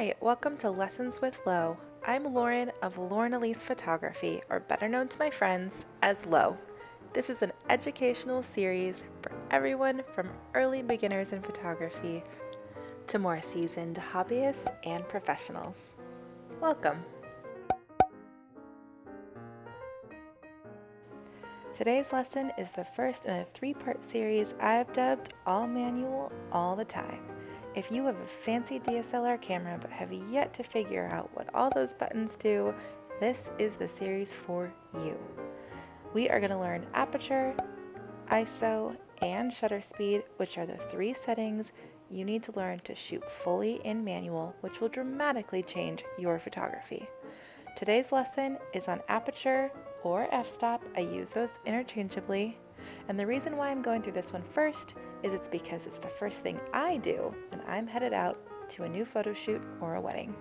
Hi, welcome to Lessons with Lo. I'm Lauren of Lauren Elise Photography, or better known to my friends as Lo. This is an educational series for everyone from early beginners in photography to more seasoned hobbyists and professionals. Welcome. Today's lesson is the first in a three-part series I've dubbed All Manual All the Time. If you have a fancy DSLR camera but have yet to figure out what all those buttons do, this is the series for you. We are going to learn aperture, ISO, and shutter speed, which are the three settings you need to learn to shoot fully in manual, which will dramatically change your photography. Today's lesson is on aperture or f-stop. I use those interchangeably. And the reason why I'm going through this one first is it's because it's the first thing I do when I'm headed out to a new photo shoot or a wedding.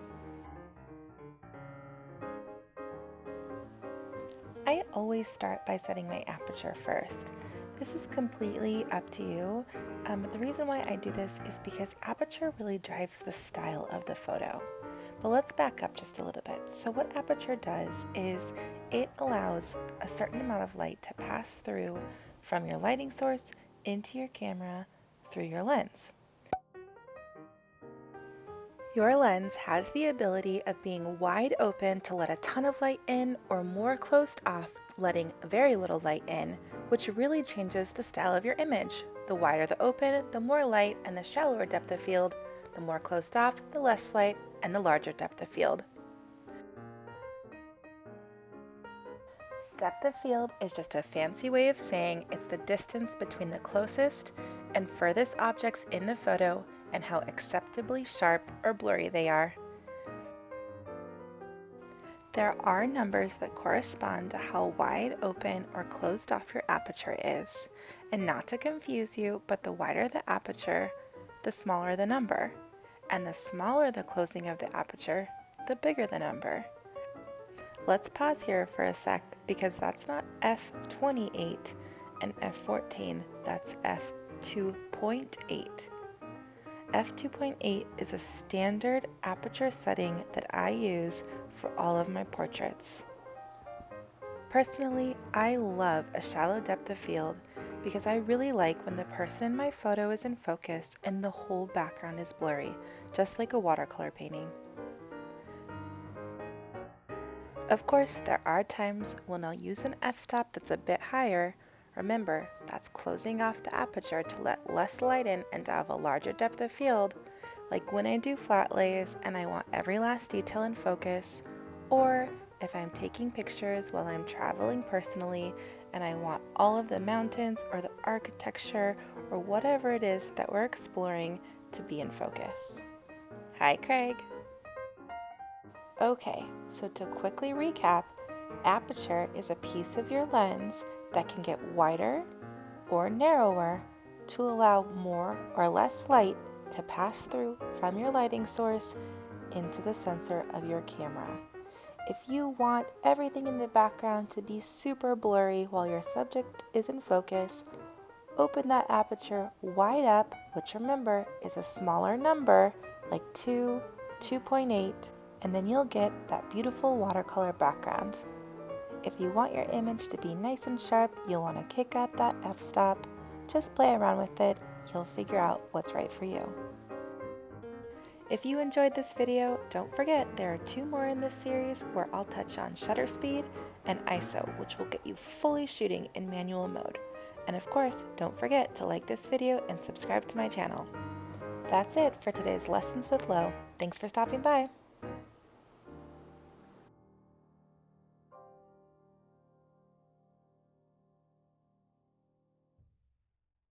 I always start by setting my aperture first. This is completely up to you, but the reason why I do this is because aperture really drives the style of the photo. But let's back up just a little bit. So what aperture does is it allows a certain amount of light to pass through from your lighting source into your camera through your lens. Your lens has the ability of being wide open to let a ton of light in, or more closed off, letting very little light in, which really changes the style of your image. The wider the open, the more light, and the shallower depth of field. The more closed off, the less light, and the larger depth of field. Depth of field is just a fancy way of saying it's the distance between the closest and furthest objects in the photo and how acceptably sharp or blurry they are. There are numbers that correspond to how wide open or closed off your aperture is. And not to confuse you, but the wider the aperture, the smaller the number. And the smaller the closing of the aperture, the bigger the number. Let's pause here for a sec, because that's not f/28 and f/14, that's f/2.8. f/2.8 is a standard aperture setting that I use for all of my portraits. Personally, I love a shallow depth of field because I really like when the person in my photo is in focus and the whole background is blurry, just like a watercolor painting. Of course, there are times when I'll use an f-stop that's a bit higher. Remember, that's closing off the aperture to let less light in and to have a larger depth of field, like when I do flat lays and I want every last detail in focus, or if I'm taking pictures while I'm traveling personally and I want all of the mountains or the architecture or whatever it is that we're exploring to be in focus. Hi, Craig. Okay, so to quickly recap, aperture is a piece of your lens that can get wider or narrower to allow more or less light to pass through from your lighting source into the sensor of your camera. If you want everything in the background to be super blurry while your subject is in focus, open that aperture wide up, which remember is a smaller number like 2, 2.8, and then you'll get that beautiful watercolor background. If you want your image to be nice and sharp, you'll want to kick up that f-stop. Just play around with it. You'll figure out what's right for you. If you enjoyed this video, don't forget there are 2 more in this series where I'll touch on shutter speed and ISO, which will get you fully shooting in manual mode. And of course, don't forget to like this video and subscribe to my channel. That's it for today's Lessons with Lo. Thanks for stopping by.